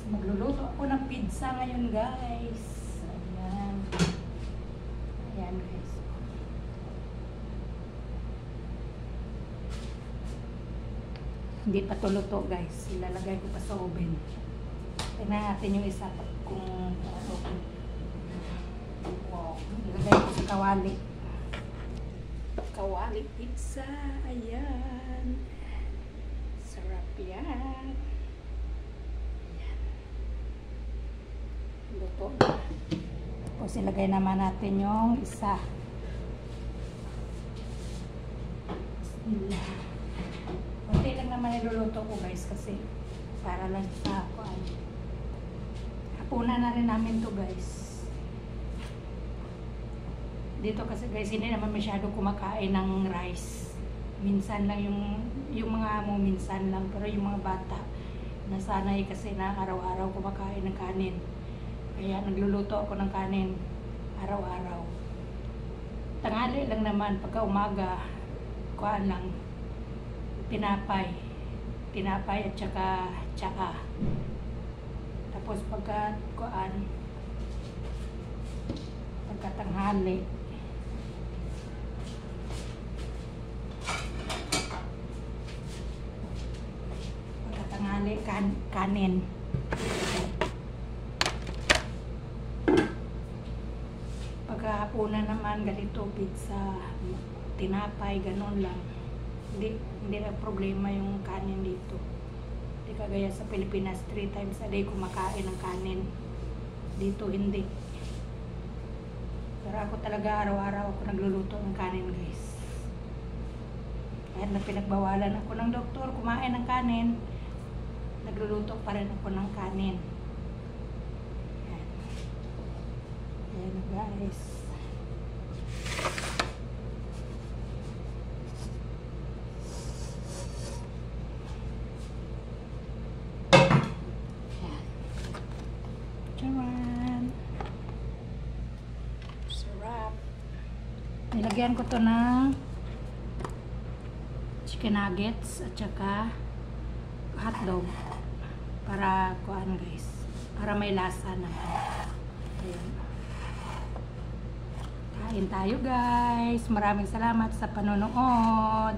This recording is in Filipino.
Magluluto ako ng pizza ngayon, guys. Ayan. Ayan, guys. Hindi pa to luto, guys. Ilalagay ko pa sa oven. Tingnan natin yung isa kung okay. Wow. Ilalagay ko sa kawali. Kawali pizza. Ayan. Sarap yan. Luto. Tapos ilagay naman natin yung isa. Bismillah. Kunti lang naman niluluto ko, guys, kasi para lang sa ako. Hapunan na rin namin to, guys. Dito kasi, guys, hindi naman masyado kumakain ng rice. Minsan lang yung mga amo, minsan lang. Pero yung mga bata, nasanay kasi na araw-araw kumakain ng kanin. Kaya nagluluto ako ng kanin araw-araw. Tanghali lang naman, pagka umaga, kuhaan lang, tinapay at saka tsaka. Tapos pagka kuhaan, pagka tanghali, kanin. Pagkahapunan naman, ganito, pizza, tinapay, ganun lang. Hindi na problema yung kanin dito. Hindi kagaya sa Pilipinas, 3 times a day kumakain ng kanin. Dito hindi. Pero ako talaga araw-araw ako nagluluto ng kanin, guys. Kahit na pinagbawalan ako ng doktor kumain ng kanin, nagluluto pa rin ako ng kanin. Ayan, guys. Ayan. Charan. Sarap. Nilagyan ko to ng chicken nuggets at saka hotdog para kuan, guys, para may lasa naman. Ayan. Kain tayo, guys. Maraming salamat sa panonood.